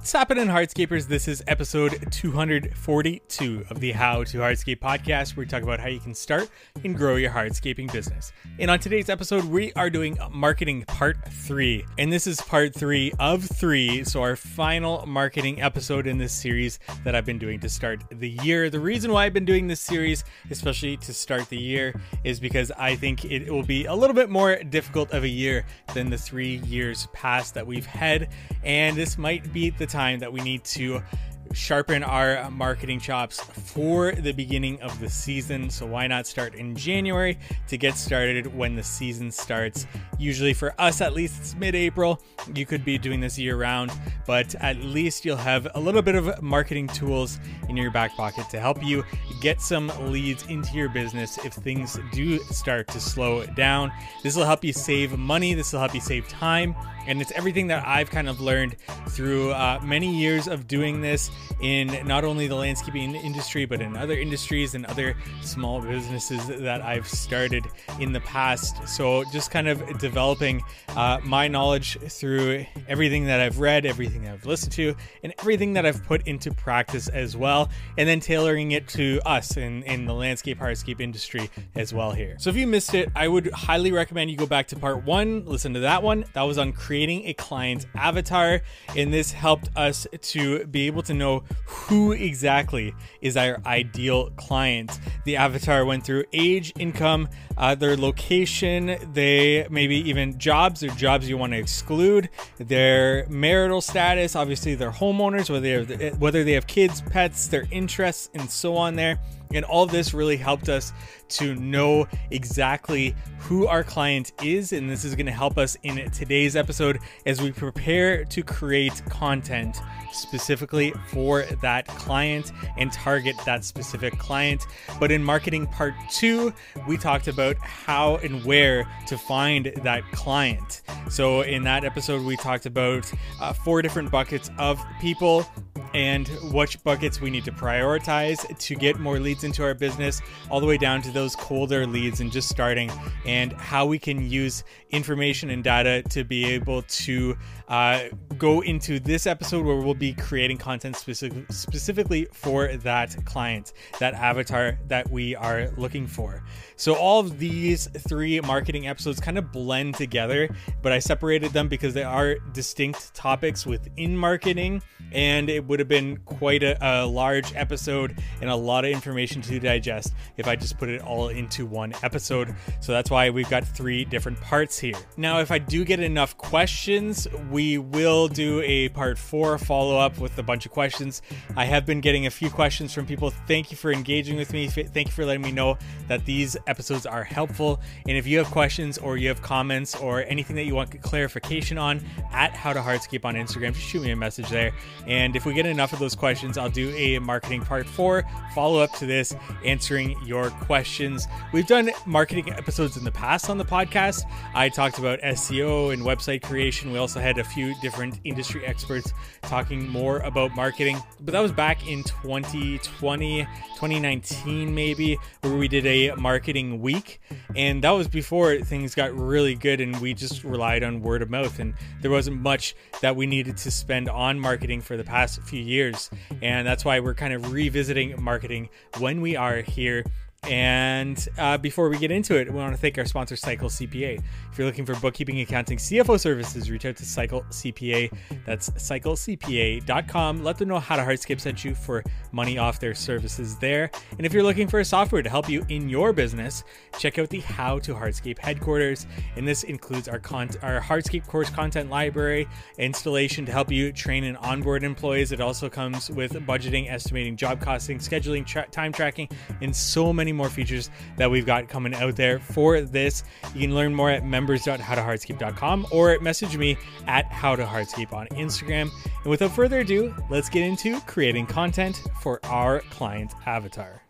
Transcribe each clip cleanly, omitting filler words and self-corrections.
What's happening, Hardscapers? This is episode 242 of the How to Hardscape podcast, where we talk about how you can start and grow your hardscaping business. And on today's episode, we are doing marketing part 3. And this is part 3 of 3, so our final marketing episode in this series that I've been doing to start the year. The reason why I've been doing this series, especially to start the year, is because I think it will be a little bit more difficult of a year than the 3 years past that we've had. And this might be the time that we need to sharpen our marketing chops for the beginning of the season. So why not start in January to get started when the season starts? Usually for us, at least, it's mid-April. You could be doing this year round, but at least you'll have a little bit of marketing tools in your back pocket to help you get some leads into your business if things do start to slow down. This will help you save money. This will help you save time. And it's everything that I've kind of learned through many years of doing this in not only the landscaping industry, but in other industries and other small businesses that I've started in the past. So just kind of developing my knowledge through everything that I've read, everything that I've listened to, and everything that I've put into practice as well, and then tailoring it to us in the landscape hardscape industry as well here. So if you missed it, I would highly recommend you go back to part 1, listen to that one. That was on creating a client's avatar, and this helped us to be able to know who exactly is our ideal client. The avatar went through age, income, their location, they maybe even jobs or jobs you want to exclude, their marital status, obviously their homeowners, whether they have kids, pets, their interests, and so on there. And all of this really helped us to know exactly who our client is. And this is going to help us in today's episode as we prepare to create content specifically for that client and target that specific client. But in marketing part 2, we talked about how and where to find that client. So in that episode, we talked about 4 different buckets of people and which buckets we need to prioritize to get more leads into our business, all the way down to those colder leads and just starting, and how we can use information and data to be able to go into this episode where we'll be creating content specifically for that client, that avatar that we are looking for. So all of these 3 marketing episodes kind of blend together, but I separated them because they are distinct topics within marketing, and it would have been quite a large episode and a lot of information to digest if I just put it all into one episode. So that's why we've got 3 different parts here. Now, if I do get enough questions, we will do a part 4 follow-up with a bunch of questions. I have been getting a few questions from people. Thank you for engaging with me. Thank you for letting me know that these episodes are helpful. And if you have questions or you have comments or anything that you want clarification on, at How to Hardscape on Instagram, just shoot me a message there. And if we get enough of those questions, I'll do a marketing part 4 follow up to this, answering your questions. We've done marketing episodes in the past on the podcast. I talked about SEO and website creation. We also had a few different industry experts talking more about marketing, but that was back in 2020, 2019 maybe, where we did a marketing week. And that was before things got really good and we just relied on word of mouth, and there wasn't much that we needed to spend on marketing for the past few years. And that's why we're kind of revisiting marketing when we are here. And before we get into it, we want to thank our sponsor, Cycle CPA. If you're looking for bookkeeping, accounting, CFO services, reach out to Cycle CPA. That's cyclecpa.com. Let them know How to Hardscape sent you for money off their services there. And if you're looking for a software to help you in your business, check out the How to Hardscape headquarters. And this includes our Hardscape course content library, installation to help you train and onboard employees. It also comes with budgeting, estimating, job costing, scheduling, time tracking, and so many more features that we've got coming out there for this. You can learn more at members.howtohardscape.com or message me at howtohardscape on Instagram. And without further ado, let's get into creating content for our client avatar.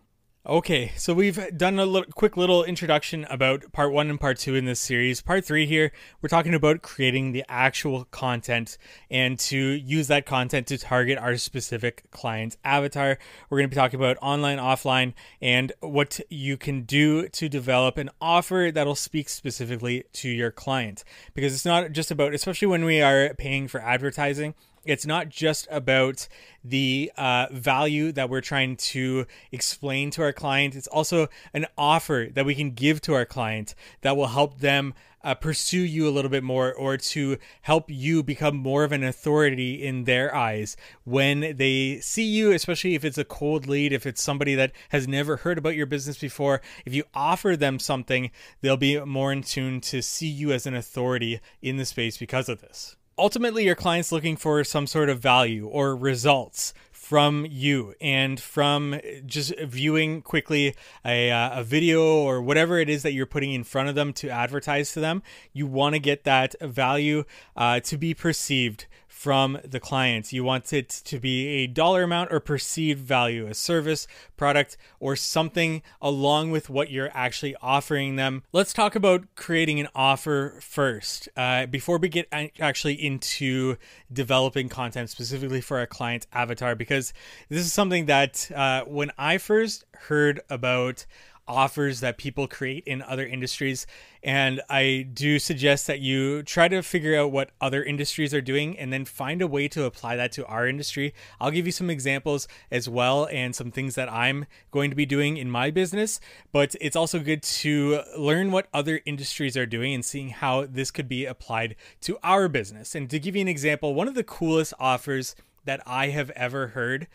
Okay, so we've done a quick little introduction about part 1 and part 2 in this series. Part 3 here, we're talking about creating the actual content and to use that content to target our specific client's avatar. We're going to be talking about online, offline, and what you can do to develop an offer that'll speak specifically to your client. Because it's not just about, especially when we are paying for advertising, It's not just about the value that we're trying to explain to our client. It's also an offer that we can give to our client that will help them pursue you a little bit more, or to help you become more of an authority in their eyes when they see you, especially if it's a cold lead, if it's somebody that has never heard about your business before. If you offer them something, they'll be more in tune to see you as an authority in the space because of this. Ultimately, your client's looking for some sort of value or results from you, and from just viewing quickly a video or whatever it is that you're putting in front of them to advertise to them, you want to get that value to be perceived from the clients. You want it to be a dollar amount or perceived value, a service, product, or something along with what you're actually offering them. Let's talk about creating an offer first, before we get actually into developing content specifically for our client avatar, because this is something that when I first heard about offers that people create in other industries, and I do suggest that you try to figure out what other industries are doing and then find a way to apply that to our industry. I'll give you some examples as well and some things that I'm going to be doing in my business, but it's also good to learn what other industries are doing and seeing how this could be applied to our business. And to give you an example, one of the coolest offers that I have ever heard,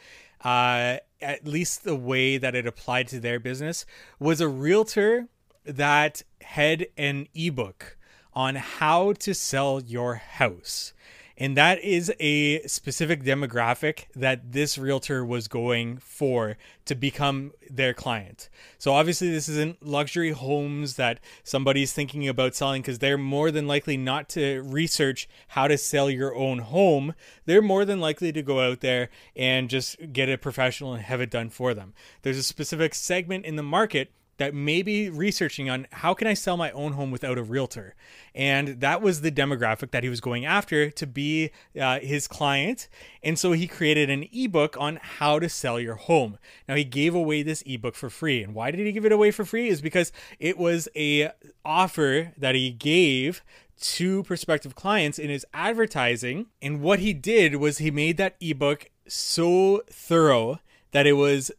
at least the way that it applied to their business, was a realtor that had an ebook on how to sell your house. And that is a specific demographic that this realtor was going for to become their client. So obviously this isn't luxury homes that somebody's thinking about selling, because they're more than likely not to research how to sell your own home. They're more than likely to go out there and just get a professional and have it done for them. There's a specific segment in the market that may be researching on how can I sell my own home without a realtor. And that was the demographic that he was going after to be his client. And so he created an ebook on how to sell your home. Now he gave away this ebook for free. And why did he give it away for free? Is because it was a offer that he gave to prospective clients in his advertising. And what he did was he made that ebook so thorough that it was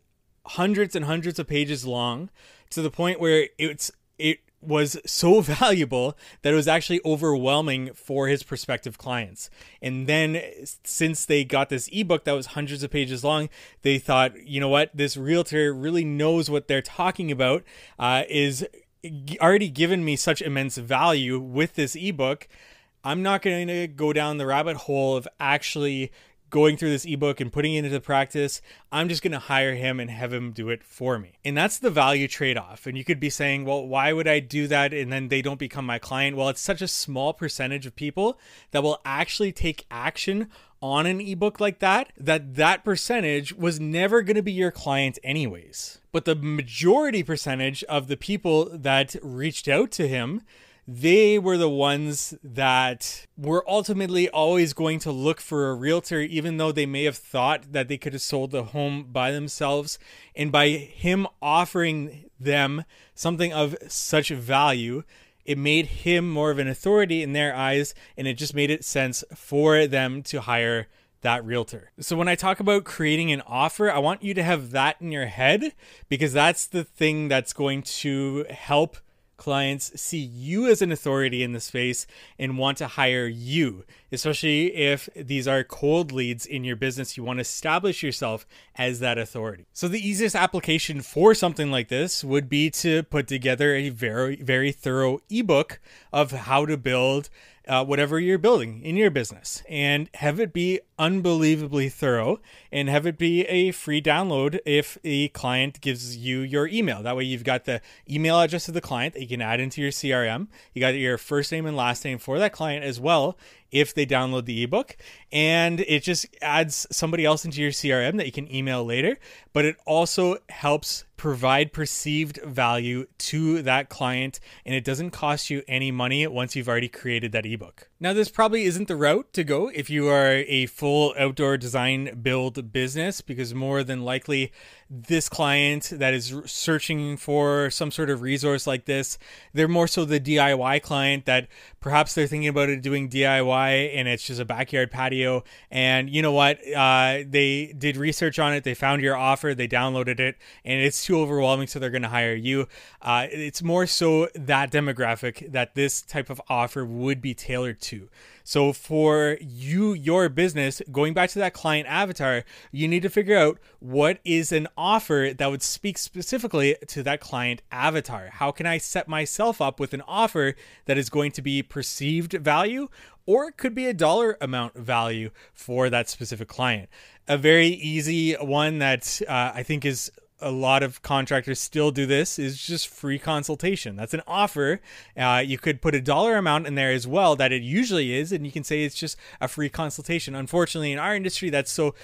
hundreds and hundreds of pages long, to the point where it was so valuable that it was actually overwhelming for his prospective clients. And then since they got this ebook that was hundreds of pages long, they thought, you know what, this realtor really knows what they're talking about, is already given me such immense value with this ebook. I'm not going to go down the rabbit hole of actually going through this ebook and putting it into practice. I'm just going to hire him and have him do it for me. And that's the value trade-off. And you could be saying, well, why would I do that and then they don't become my client? Well, it's such a small percentage of people that will actually take action on an ebook like that percentage was never going to be your client anyways. But the majority percentage of the people that reached out to him, they were the ones that were ultimately always going to look for a realtor, even though they may have thought that they could have sold the home by themselves. And by him offering them something of such value, it made him more of an authority in their eyes, and it just made it sense for them to hire that realtor. So when I talk about creating an offer, I want you to have that in your head, because that's the thing that's going to help clients see you as an authority in the space and want to hire you, especially if these are cold leads in your business. You want to establish yourself as that authority. So the easiest application for something like this would be to put together a very, very thorough ebook of how to build whatever you're building in your business, and have it be unbelievably thorough, and have it be a free download if the client gives you your email. That way you've got the email address of the client that you can add into your CRM. You got your first name and last name for that client as well if they download the ebook, and it just adds somebody else into your CRM that you can email later. But it also helps provide perceived value to that client, and it doesn't cost you any money once you've already created that ebook. Now, this probably isn't the route to go if you are a full outdoor design build business, because more than likely this client that is searching for some sort of resource like this, they're more so the DIY client that perhaps they're thinking about it doing DIY and it's just a backyard patio. And you know what? They did research on it. They found your offer. They downloaded it and it's too overwhelming. So they're going to hire you. It's more so that demographic that this type of offer would be tailored to. So for you, your business, going back to that client avatar, you need to figure out what is an offer that would speak specifically to that client avatar. How can I set myself up with an offer that is going to be perceived value, or it could be a dollar amount value for that specific client? A very easy one that I think is a lot of contractors still do this is just free consultation. That's an offer. You could put a dollar amount in there as well that it usually is, and you can say it's just a free consultation. Unfortunately, in our industry, that's so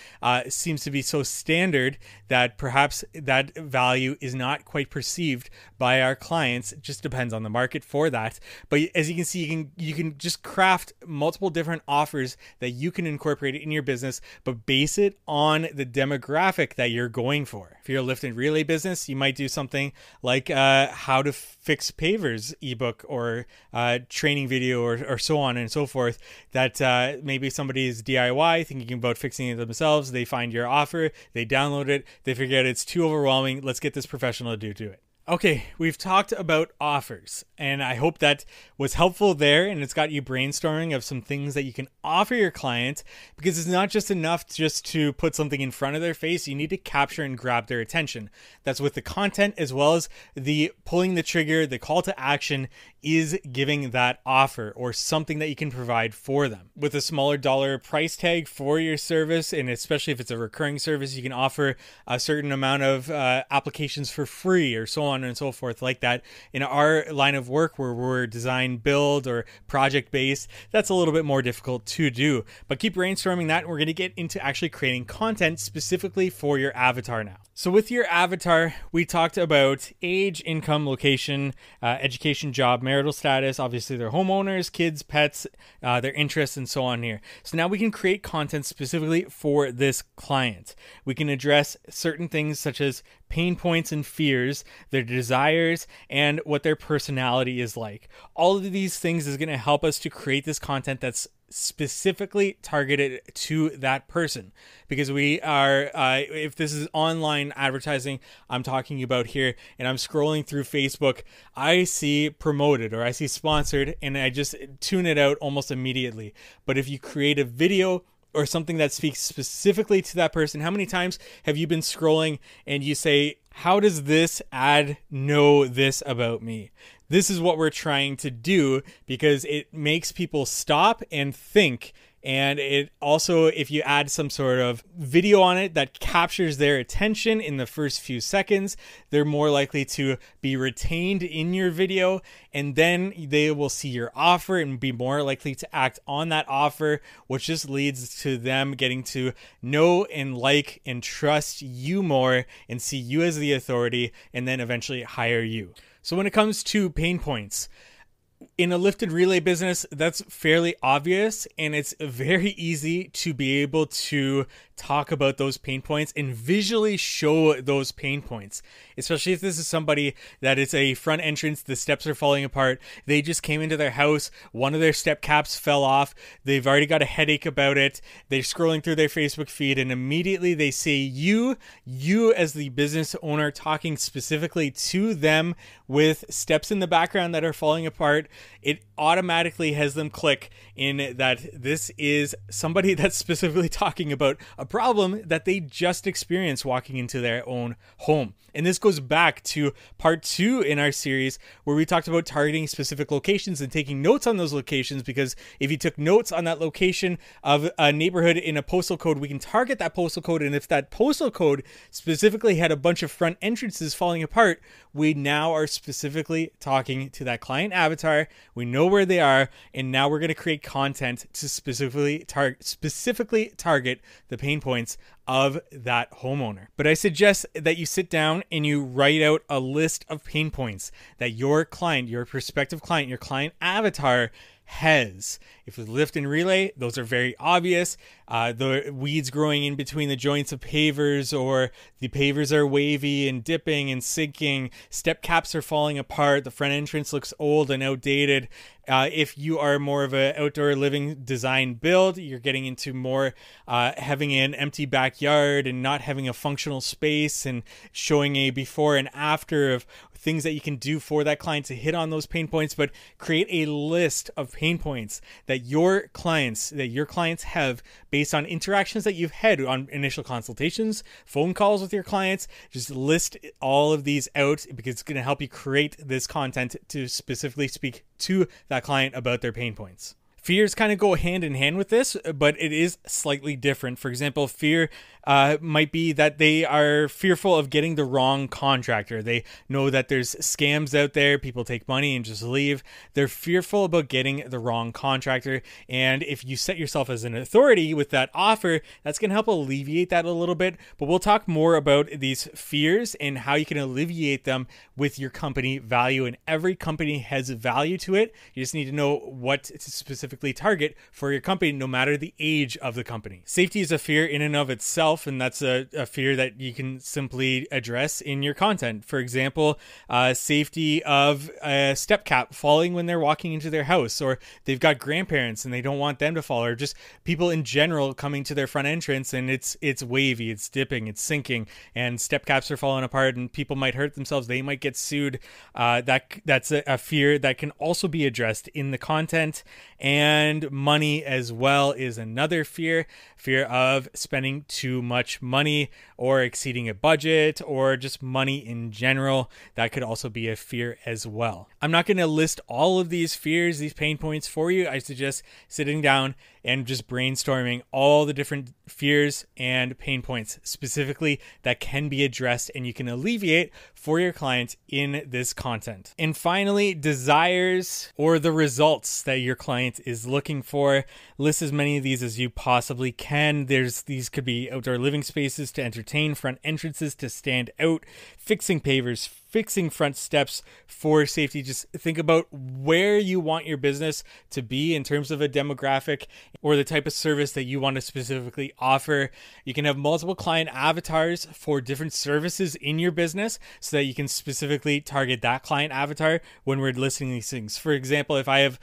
seems to be so standard that perhaps that value is not quite perceived by our clients. It just depends on the market for that. But as you can see, you can just craft multiple different offers that you can incorporate in your business, but base it on the demographic that you're going for. If you're a lift and relay business, you might do something like how to fix pavers ebook or training video or so on and so forth, that maybe somebody is DIY thinking about fixing it themselves. They find your offer, they download it, they figure out it's too overwhelming. Let's get this professional to do it. Okay, we've talked about offers, and I hope that was helpful there, and it's got you brainstorming of some things that you can offer your client, because it's not just enough just to put something in front of their face. You need to capture and grab their attention. That's with the content, as well as the pulling the trigger. The call to action is giving that offer or something that you can provide for them. With a smaller dollar price tag for your service, and especially if it's a recurring service, you can offer a certain amount of applications for free or so on and so forth like that. In our line of work where we're design build or project based, that's a little bit more difficult to do, but keep brainstorming that, and we're going to get into actually creating content specifically for your avatar now. So with your avatar, we talked about age, income, location, education, job, marital status, obviously their homeowners, kids, pets, their interests, and so on here. So now we can create content specifically for this client. We can address certain things such as pain points and fears, their desires, and what their personality is like. All of these things is going to help us to create this content that's specifically targeted to that person, because we are if this is online advertising I'm talking about here, and I'm scrolling through Facebook, I see promoted or I see sponsored, and I just tune it out almost immediately. But if you create a video or something that speaks specifically to that person, how many times have you been scrolling and you say, how does this ad know this about me? This is what we're trying to do, because it makes people stop and think. And it also, if you add some sort of video on it that captures their attention in the first few seconds, they're more likely to be retained in your video, and then they will see your offer and be more likely to act on that offer, which just leads to them getting to know and like and trust you more and see you as the authority, and then eventually hire you. So when it comes to pain points, in a lifted relay business, that's fairly obvious, and it's very easy to be able to talk about those pain points and visually show those pain points, especially if this is somebody that is a front entrance, the steps are falling apart, they just came into their house, one of their step caps fell off, they've already got a headache about it, they're scrolling through their Facebook feed, and immediately they see you as the business owner talking specifically to them with steps in the background that are falling apart. It automatically has them click in that this is somebody that's specifically talking about a problem that they just experienced walking into their own home. And this goes back to part 2 in our series, where we talked about targeting specific locations and taking notes on those locations, because if you took notes on that location of a neighborhood in a postal code, we can target that postal code. And if that postal code specifically had a bunch of front entrances falling apart, we now are specifically talking to that client avatar. We know where they are, and now we're going to create content to specifically target the pain points of that homeowner. But I suggest that you sit down and you write out a list of pain points that your client, your prospective client, your client avatar has. If it's lift and relay, those are very obvious. The weeds growing in between the joints of pavers, or the pavers are wavy and dipping and sinking. Step caps are falling apart. The front entrance looks old and outdated. If you are more of an outdoor living design build, you're getting into more having an empty backyard and not having a functional space, and showing a before and after of things that you can do for that client to hit on those pain points. But create a list of pain points that your clients have based on interactions that you've had on initial consultations, phone calls with your clients. Just list all of these out, because it's going to help you create this content to specifically speak to that client about their pain points. Fears kind of go hand in hand with this, but it is slightly different. For example, fear might be that they are fearful of getting the wrong contractor. They know that there's scams out there. People take money and just leave. They're fearful about getting the wrong contractor. And if you set yourself as an authority with that offer, that's going to help alleviate that a little bit. But we'll talk more about these fears and how you can alleviate them with your company value. And every company has value to it. You just need to know what to specifically target for your company, no matter the age of the company. Safety is a fear in and of itself, and that's a fear that you can simply address in your content. For example, safety of a step cap falling when they're walking into their house, or they've got grandparents and they don't want them to fall, or just people in general coming to their front entrance and it's wavy, it's dipping, it's sinking, and step caps are falling apart and people might hurt themselves. They might get sued. That's a fear that can also be addressed in the content. And money as well is another fear of spending too much money or exceeding a budget, or just money in general. That could also be a fear as well. I'm not going to list all of these fears, these pain points for you. I suggest sitting down and just brainstorming all the different fears and pain points specifically that can be addressed and you can alleviate for your client in this content. And finally, desires, or the results that your client is looking for. List as many of these as you possibly can. These could be outdoor living spaces to entertain, front entrances to stand out, fixing pavers, fixing front steps for safety. Just think about where you want your business to be in terms of a demographic or the type of service that you want to specifically offer. You can have multiple client avatars for different services in your business so that you can specifically target that client avatar when we're listing these things. For example, if I have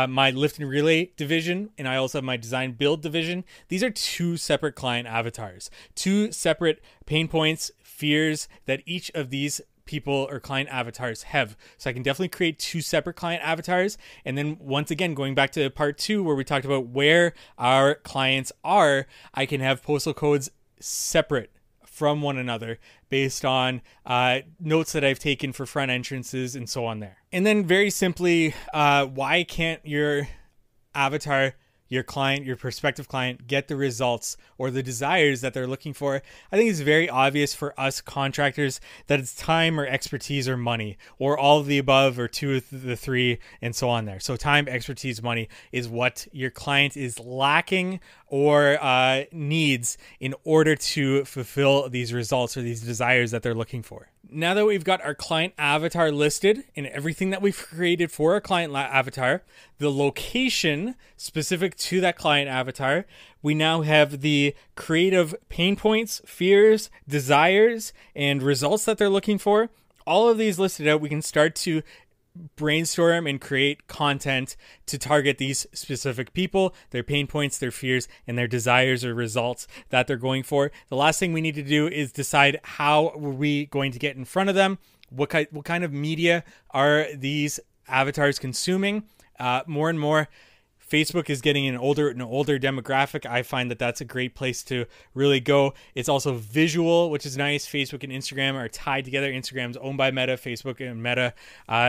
my lift and relay division, and I also have my design build division, these are two separate client avatars, two separate pain points, fears that each of these people or client avatars have. So I can definitely create two separate client avatars. And then once again, going back to part 2 where we talked about where our clients are, I can have postal codes separate from one another based on notes that I've taken for front entrances and so on there. And then very simply, why can't your avatar, your client, your prospective client, get the results or the desires that they're looking for? I think it's very obvious for us contractors that it's time or expertise or money, or all of the above, or two of the three, and so on there. So time, expertise, money is what your client is lacking or needs in order to fulfill these results or these desires that they're looking for. Now that we've got our client avatar listed and everything that we've created for our client avatar, the location specific to that client avatar, we now have the creative pain points, fears, desires, and results that they're looking for. All of these listed out, we can start to brainstorm and create content to target these specific people, their pain points, their fears, and their desires or results that they're going for. The last thing we need to do is decide how are we going to get in front of them. What kind of media are these avatars consuming? More and more, Facebook is getting an older demographic. I find that that's a great place to really go. It's also visual, which is nice. Facebook and Instagram are tied together. Instagram's owned by Meta, Facebook and Meta.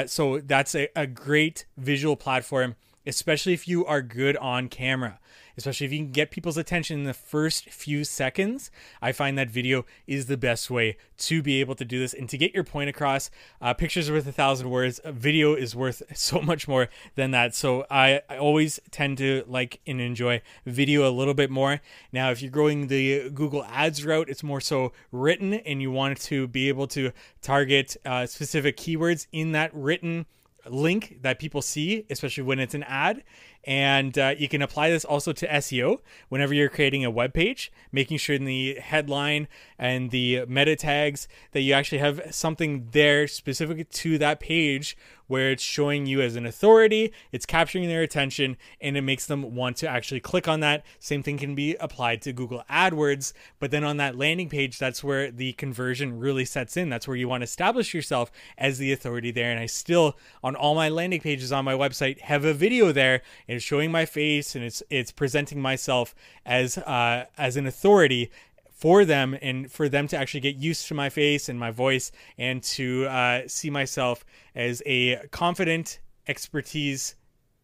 So that's a great visual platform, especially if you are good on camera. Especially if you can get people's attention in the first few seconds. I find that video is the best way to be able to do this and to get your point across. Pictures are worth 1,000 words. A video is worth so much more than that. So I always tend to like and enjoy video a little bit more. Now, if you're growing the Google Ads route, it's more so written, and you want to be able to target specific keywords in that written link that people see, especially when it's an ad. And you can apply this also to SEO whenever you're creating a web page, making sure in the headline and the meta tags that you actually have something there specific to that page where it's showing you as an authority, it's capturing their attention, and it makes them want to actually click on that. Same thing can be applied to Google AdWords, but then on that landing page, that's where the conversion really sets in. That's where you want to establish yourself as the authority there. And I still, on all my landing pages on my website, have a video there, and it's showing my face, and it's presenting myself as an authority for them, and for them to actually get used to my face and my voice, and to see myself as a confident expertise,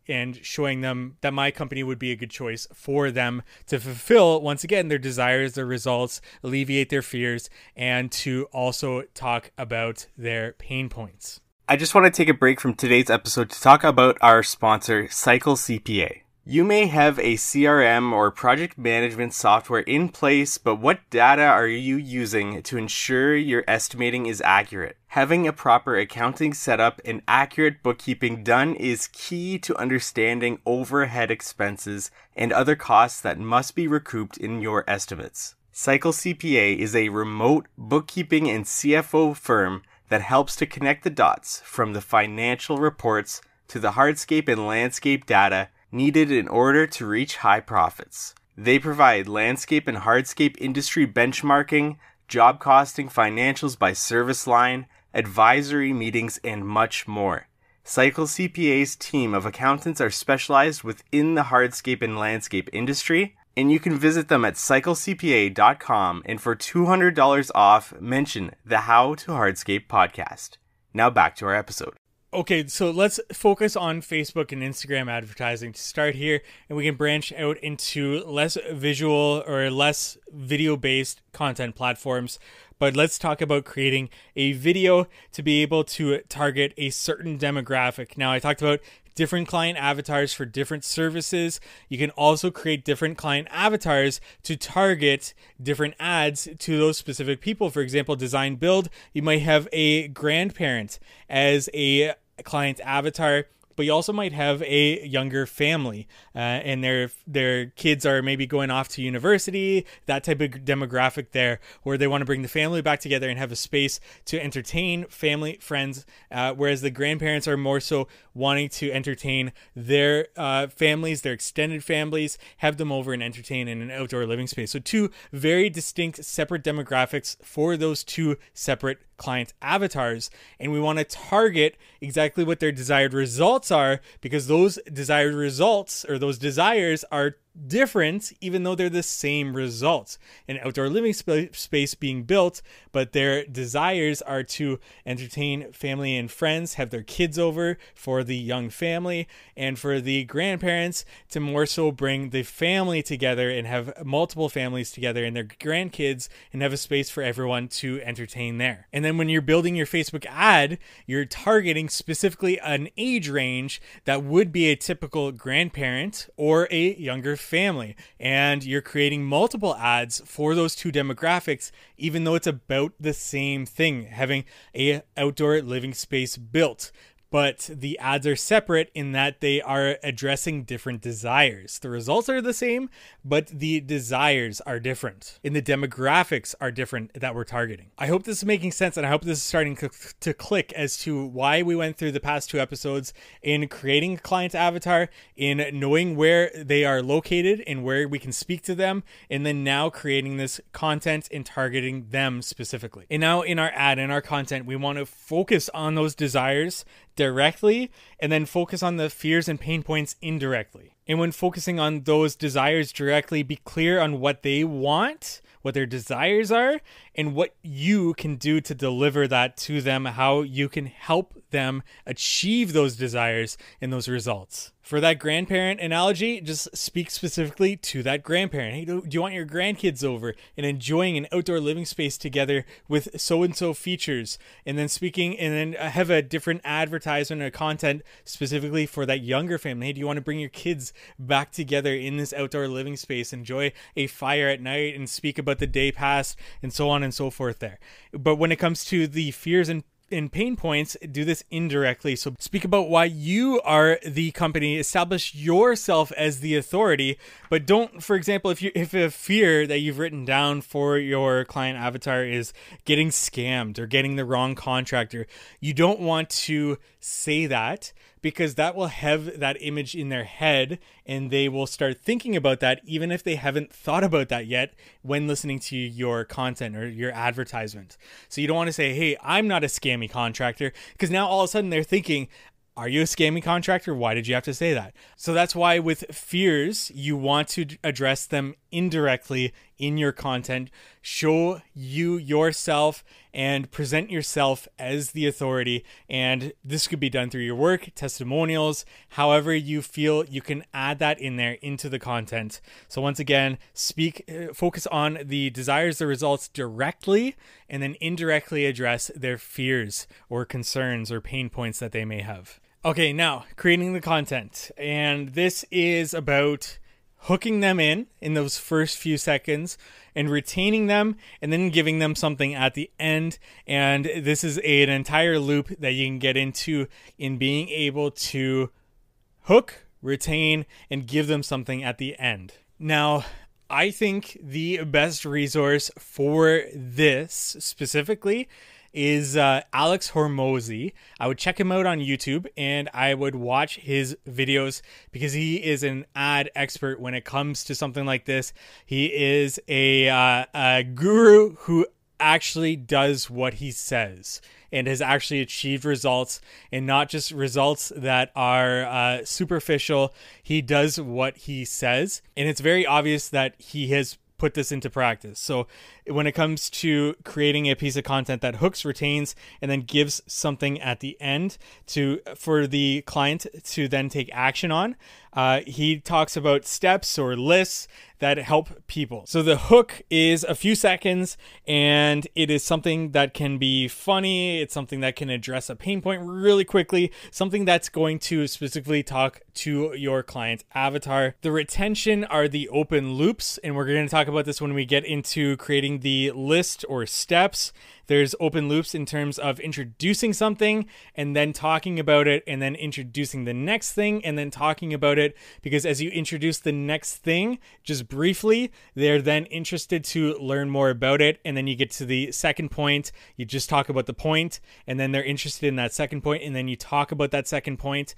and showing them that my company would be a good choice for them to fulfill, once again, their desires, their results, alleviate their fears, and to also talk about their pain points. I just want to take a break from today's episode to talk about our sponsor, Cycle CPA. You may have a CRM or project management software in place, but what data are you using to ensure your estimating is accurate? Having a proper accounting setup and accurate bookkeeping done is key to understanding overhead expenses and other costs that must be recouped in your estimates. Cycle CPA is a remote bookkeeping and CFO firm that helps to connect the dots from the financial reports to the hardscape and landscape data needed in order to reach high profits. They provide landscape and hardscape industry benchmarking, job costing, financials by service line, advisory meetings, and much more. Cycle CPA's team of accountants are specialized within the hardscape and landscape industry, and you can visit them at cyclecpa.com, and for $200 off, mention the How to Hardscape podcast. Now back to our episode. Okay, so let's focus on Facebook and Instagram advertising to start here, and we can branch out into less visual or less video-based content platforms. But let's talk about creating a video to be able to target a certain demographic. Now, I talked about different client avatars for different services. You can also create different client avatars to target different ads to those specific people. For example, design build, you might have a grandparent as a client avatar, but you also might have a younger family and their kids are maybe going off to university, that type of demographic there, where they want to bring the family back together and have a space to entertain family, friends, whereas the grandparents are more so wanting to entertain their families, their extended families, have them over and entertain in an outdoor living space. So two very distinct separate demographics for those two separate client avatars, and we want to target exactly what their desired results are, because those desired results or those desires are different, even though they're the same results. An outdoor living space being built, but their desires are to entertain family and friends, have their kids over for the young family, and for the grandparents to more so bring the family together and have multiple families together and their grandkids and have a space for everyone to entertain there. And then when you're building your Facebook ad, you're targeting specifically an age range that would be a typical grandparent or a younger family, and you're creating multiple ads for those two demographics, even though it's about the same thing, having a outdoor living space built. But the ads are separate in that they are addressing different desires. The results are the same, but the desires are different, and the demographics are different that we're targeting. I hope this is making sense, and I hope this is starting to click as to why we went through the past two episodes in creating a client avatar, in knowing where they are located and where we can speak to them, and then now creating this content and targeting them specifically. And now in our ad, in our content, we want to focus on those desires directly, and then focus on the fears and pain points indirectly. And when focusing on those desires directly, be clear on what they want, what their desires are, and what you can do to deliver that to them, how you can help them achieve those desires and those results. For that grandparent analogy, just speak specifically to that grandparent. Hey, do you want your grandkids over and enjoying an outdoor living space together with so-and-so features? And then speaking, and then have a different advertisement or content specifically for that younger family. Hey, do you want to bring your kids back together in this outdoor living space, enjoy a fire at night, and speak about the day past, and so on and so forth there. But when it comes to the fears and and pain points, do this indirectly. So speak about why you are the company, establish yourself as the authority, but don't, for example, if a fear that you've written down for your client avatar is getting scammed or getting the wrong contractor, you don't want to say that, because that will have that image in their head and they will start thinking about that even if they haven't thought about that yet when listening to your content or your advertisement. So you don't want to say, hey, I'm not a scammy contractor, because now all of a sudden they're thinking, are you a scammy contractor? Why did you have to say that? So that's why with fears, you want to address them indirectly in your content. Show you yourself and present yourself as the authority. And this could be done through your work, testimonials, however you feel you can add that in there into the content. So once again, focus on the desires, the results directly, and then indirectly address their fears or concerns or pain points that they may have. Okay, now creating the content. And this is about hooking them in those first few seconds and retaining them and then giving them something at the end. And this is an entire loop that you can get into in being able to hook, retain, and give them something at the end. Now, I think the best resource for this specifically is Alex Hormozi. I would check him out on YouTube and I would watch his videos because he is an ad expert when it comes to something like this. He is a guru who actually does what he says and has actually achieved results, and not just results that are superficial. He does what he says, and it's very obvious that he has put this into practice. So when it comes to creating a piece of content that hooks, retains, and then gives something at the end for the client to then take action on, he talks about steps or lists that help people. So the hook is a few seconds, and it is something that can be funny. It's something that can address a pain point really quickly, something that's going to specifically talk to your client avatar. The retention are the open loops, and we're going to talk about this when we get into creating the list or steps. There's open loops in terms of introducing something and then talking about it, and then introducing the next thing and then talking about it, because as you introduce the next thing just briefly, they're then interested to learn more about it, and then you get to the second point, you just talk about the point, and then they're interested in that second point, and then you talk about that second point.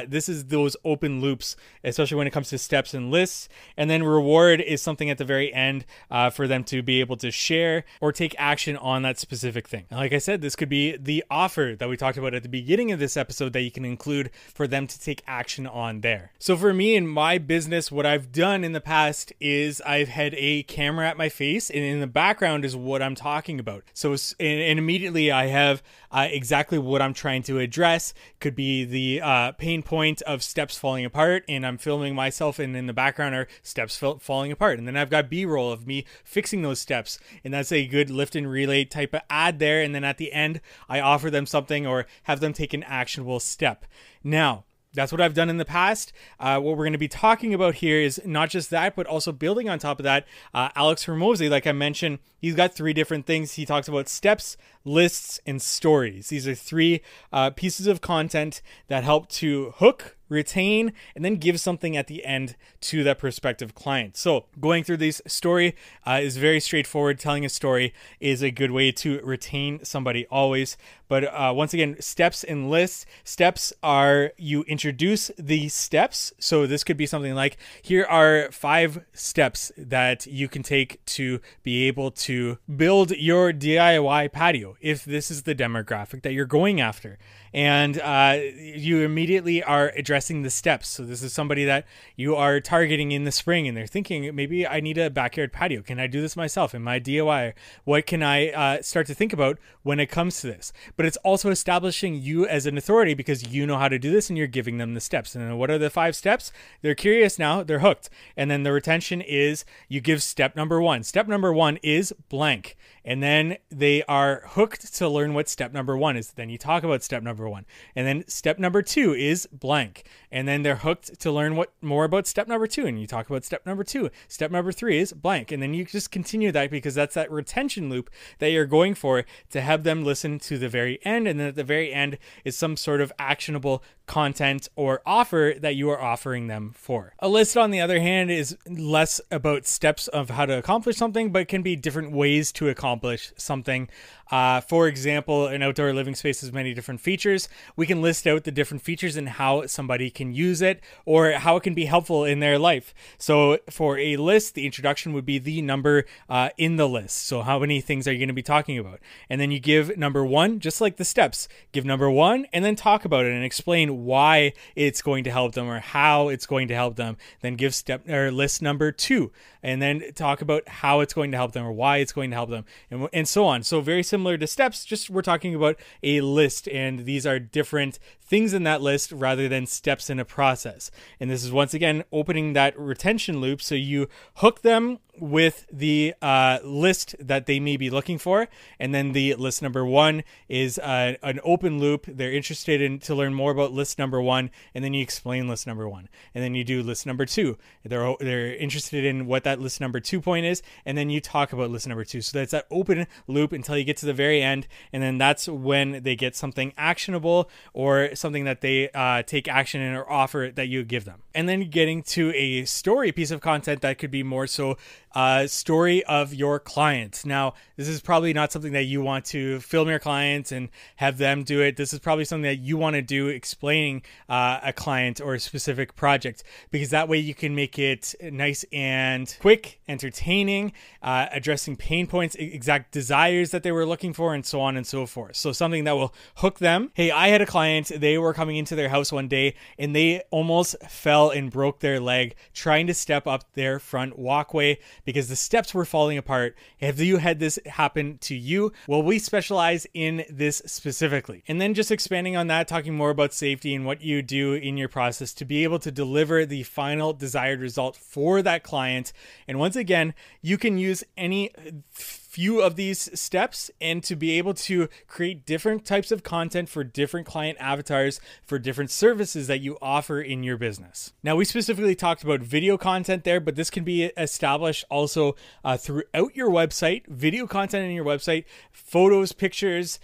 This is those open loops, especially when it comes to steps and lists. And then reward is something at the very end for them to be able to share or take action on that specific thing. And like I said, this could be the offer that we talked about at the beginning of this episode that you can include for them to take action on there. So for me in my business, what I've done in the past is I've had a camera at my face, and in the background is what I'm talking about. So and immediately I have exactly what I'm trying to address. Could be the pain point of steps falling apart, and I'm filming myself, and in the background are steps falling apart. And then I've got B-roll of me fixing those steps, and that's a good lift and relay type of ad there. And then at the end, I offer them something or have them take an actionable step. Now, that's what I've done in the past. What we're going to be talking about here is not just that, but also building on top of that. Alex Hormozi, like I mentioned, he's got 3 different things. He talks about steps, lists, and stories. These are 3 pieces of content that help to hook, retain, and then give something at the end to that prospective client. So going through this story is very straightforward. Telling a story is a good way to retain somebody always. But once again, steps and lists. Steps are you introduce the steps. So this could be something like, here are 5 steps that you can take to be able to build your DIY patio, if this is the demographic that you're going after. And you immediately are addressing the steps. So this is somebody that you are targeting in the spring, and they're thinking, maybe I need a backyard patio. Can I do this myself in my DIY? What can I start to think about when it comes to this? But it's also establishing you as an authority because you know how to do this, and you're giving them the steps. And then what are the 5 steps? They're curious now, they're hooked. And then the retention is you give step number 1. Step number 1 is blank. And then they are hooked to learn what step number 1 is. Then you talk about step number 1. And then step number 2 is blank. and then they're hooked to learn more about step number 2, and you talk about step number 2. Step number 3 is blank, and then you just continue that, because that's that retention loop that you're going for, to have them listen to the very end, and then at the very end is some sort of actionable content or offer that you are offering them for. A list, on the other hand, is less about steps of how to accomplish something, but can be different ways to accomplish something. For example, an outdoor living space has many different features. We can list out the different features and how somebody can use it, or how it can be helpful in their life. So for a list, the introduction would be the number in the list. So how many things are you going to be talking about? And then you give number 1, just like the steps. Give number 1 and then talk about it and explain why it's going to help them or how it's going to help them. Then give list number 2 and then talk about how it's going to help them or why it's going to help them, and so on. So very similar to steps, just we're talking about a list, and these are different things in that list rather than steps in a process. And this is once again opening that retention loop, so you hook them with the list that they may be looking for, and then the list number 1 is an open loop. They're interested in to learn more about list number 1, and then you explain list number 1, and then you do list number 2. They're interested in what that list number 2 point is, and then you talk about list number 2. So that's that open loop until you get to the very end, and then that's when they get something actionable or something that they take action in or offer that you give them. And then getting to a story piece of content that could be more so story of your client. Now, this is probably not something that you want to film your clients and have them do it. This is probably something that you want to do, explaining a client or a specific project, because that way you can make it nice and quick, entertaining, addressing pain points, exact desires that they were looking for, and so on and so forth. So something that will hook them. Hey, I had a client, they were coming into their house one day and they almost fell and broke their leg trying to step up their front walkway because the steps were falling apart. Have you had this happen to you? Well, we specialize in this specifically. And then just expanding on that, talking more about safety and what you do in your process to be able to deliver the final desired result for that client. And once again, you can use any few of these steps and to be able to create different types of content for different client avatars for different services that you offer in your business. Now, we specifically talked about video content there, but this can be established also throughout your website, video content in your website, photos, pictures,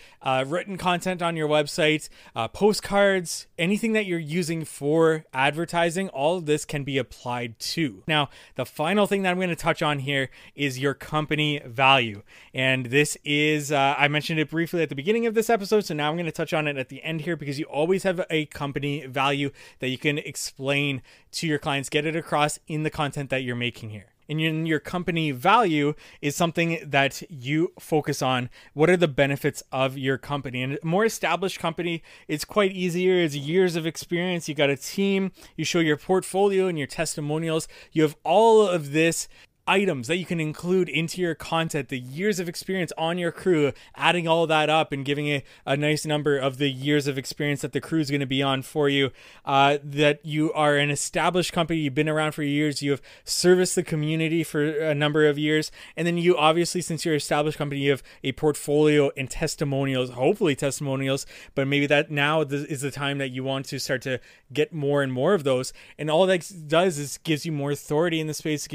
written content on your website, postcards, anything that you're using for advertising. All of this can be applied to. Now, the final thing that I'm going to touch on here is your company value. And this is, I mentioned it briefly at the beginning of this episode, so now I'm going to touch on it at the end here, because you always have a company value that you can explain to your clients, get it across in the content that you're making here. And your company value is something that you focus on. What are the benefits of your company? And a more established company, it's quite easier. It's years of experience. You got a team. You show your portfolio and your testimonials. You have all of this items that you can include into your content, the years of experience on your crew, adding all of that up and giving a nice number of the years of experience that the crew is going to be on for you, that you are an established company, you've been around for years, you have serviced the community for a number of years, and then you obviously, since you're an established company, you have a portfolio and testimonials, hopefully testimonials, but maybe that now is the time that you want to start to get more and more of those. And all that does is gives you more authority in the space,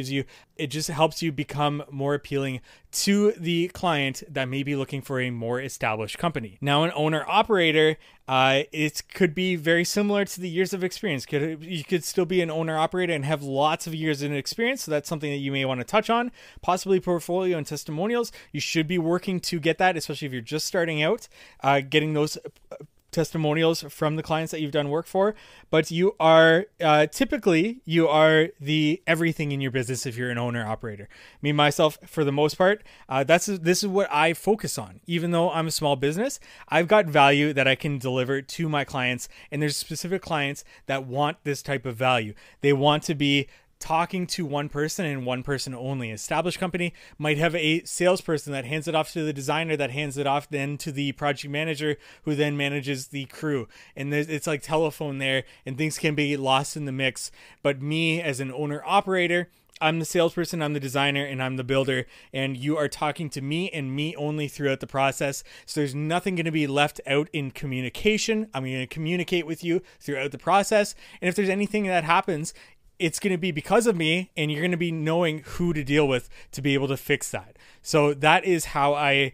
it just helps you become more appealing to the client that may be looking for a more established company. Now, an owner-operator, it could be very similar to the years of experience. You could still be an owner-operator and have lots of years in experience, so that's something that you may want to touch on. Possibly portfolio and testimonials. You should be working to get that, especially if you're just starting out, getting those testimonials from the clients that you've done work for. But you are typically the everything in your business if you're an owner operator. Me myself, for the most part, this is what I focus on. Even though I'm a small business, I've got value that I can deliver to my clients, and there's specific clients that want this type of value. They want to be talking to one person and one person only. Established company might have a salesperson that hands it off to the designer, that hands it off then to the project manager, who then manages the crew. And it's like telephone there, and things can be lost in the mix. But me as an owner operator, I'm the salesperson, I'm the designer, and I'm the builder, and you are talking to me and me only throughout the process. So there's nothing going to be left out in communication. I'm going to communicate with you throughout the process. And if there's anything that happens, it's going to be because of me, and you're going to be knowing who to deal with to be able to fix that. So that is how I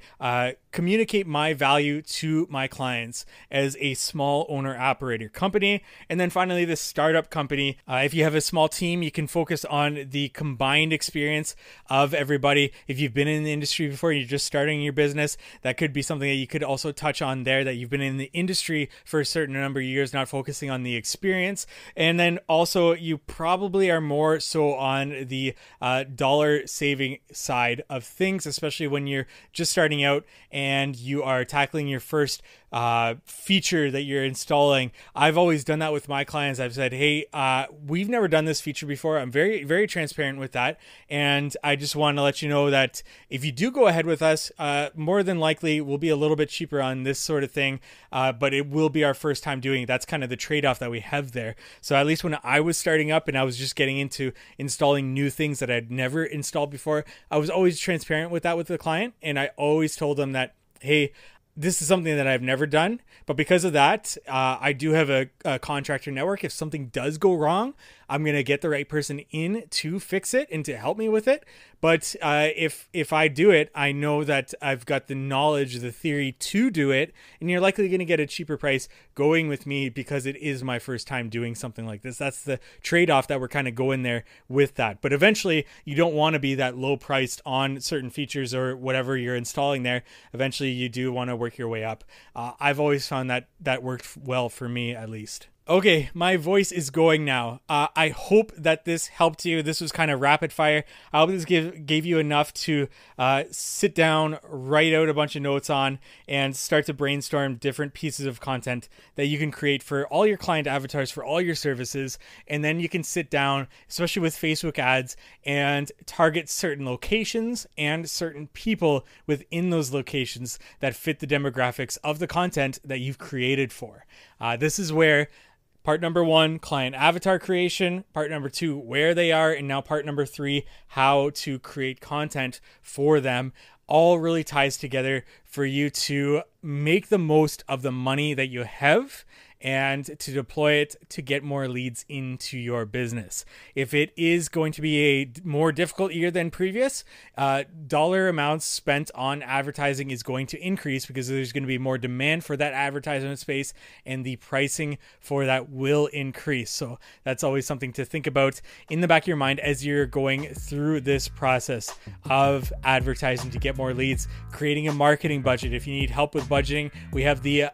communicate my value to my clients as a small owner operator company. And then finally, the startup company. If you have a small team, you can focus on the combined experience of everybody. If you've been in the industry before, you're just starting your business, that could be something that you could also touch on there, that you've been in the industry for a certain number of years, not focusing on the experience. And then also, you probably are more so on the dollar saving side of things, especially when you're just starting out and you are tackling your first feature that you're installing. I've always done that with my clients. I've said, hey, we've never done this feature before. I'm very, very transparent with that. And I just want to let you know that if you do go ahead with us, more than likely we'll be a little bit cheaper on this sort of thing. But it will be our first time doing it. That's kind of the trade-off that we have there. So at least when I was starting up and I was just getting into installing new things that I'd never installed before, I was always transparent with that with the client. And I always told them that, hey, this is something that I've never done, but because of that, I do have a contractor network. If something does go wrong, I'm going to get the right person in to fix it and to help me with it. But if I do it, I know that I've got the knowledge, the theory to do it, and you're likely going to get a cheaper price going with me because it is my first time doing something like this. That's the trade-off that we're kind of going there with that. But eventually, you don't want to be that low priced on certain features or whatever you're installing there. Eventually, you do want to work your way up. I've always found that worked well for me, at least. Okay, my voice is going now. I hope that this helped you. This was kind of rapid fire. I hope this gave you enough to sit down, write out a bunch of notes on, and start to brainstorm different pieces of content that you can create for all your client avatars, for all your services. And then you can sit down, especially with Facebook ads, and target certain locations and certain people within those locations that fit the demographics of the content that you've created for. This is where part number 1, client avatar creation. Part number 2, where they are. And now part number 3, how to create content for them. All really ties together for you to make the most of the money that you have and to deploy it to get more leads into your business. If it is going to be a more difficult year than previous, dollar amounts spent on advertising is going to increase because there's going to be more demand for that advertisement space, and the pricing for that will increase. So that's always something to think about in the back of your mind as you're going through this process of advertising to get more leads, creating a marketing budget. If you need help with budgeting, we have the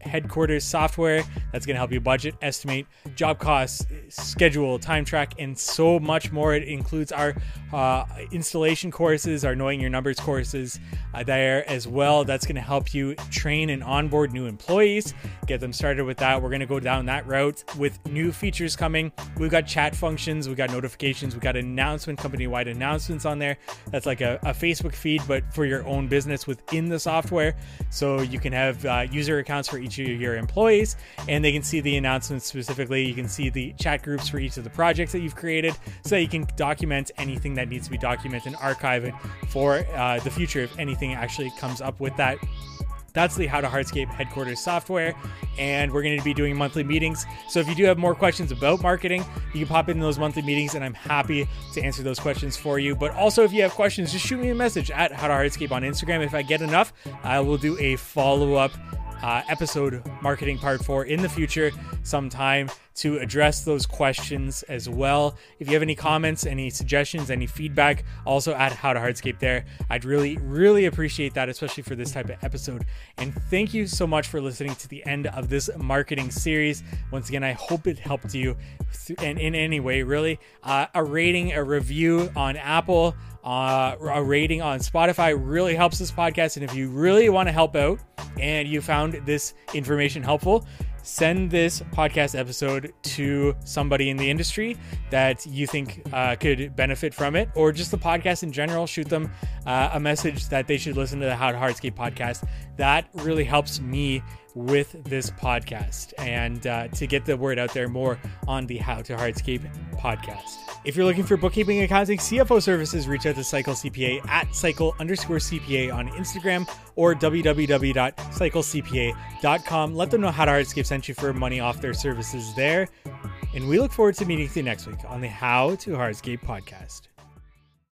headquarters software that's going to help you budget, estimate job costs, schedule, time track, and so much more. It includes our installation courses, our Knowing Your Numbers courses there as well. That's going to help you train and onboard new employees, get them started with that. We're going to go down that route with new features coming. We've got chat functions, we've got notifications, we've got announcement, company-wide announcements on there. That's like a Facebook feed, but for your own business within the software. So you can have user accounts for each of your employees, and they can see the announcements specifically. You can see the chat groups for each of the projects that you've created so that you can document anything that needs to be documented and archive it for the future if anything actually comes up with that. That's the How to Hardscape headquarters software, and we're going to be doing monthly meetings. So if you do have more questions about marketing, you can pop in those monthly meetings, and I'm happy to answer those questions for you. But also, if you have questions, just shoot me a message at How to Hardscape on Instagram. If I get enough, I will do a follow-up episode, marketing part 4, in the future sometime to address those questions as well. If you have any comments, any suggestions, any feedback, also at How to Hardscape there. I'd really appreciate that, especially for this type of episode. And thank you so much for listening to the end of this marketing series. Once again, I hope it helped you in any way, really. A rating, a review on Apple, a rating on Spotify really helps this podcast. And if you really want to help out and you found this information helpful, send this podcast episode to somebody in the industry that you think could benefit from it, or just the podcast in general. Shoot them a message that they should listen to the How to Hardscape podcast. That really helps me with this podcast and to get the word out there more on the How to Hardscape podcast. If you're looking for bookkeeping, accounting, CFO services, reach out to Cycle CPA at cycle_CPA on Instagram or www.cyclecpa.com. Let them know How to Hardscape sent you for money off their services there. And we look forward to meeting you next week on the How to Hardscape podcast.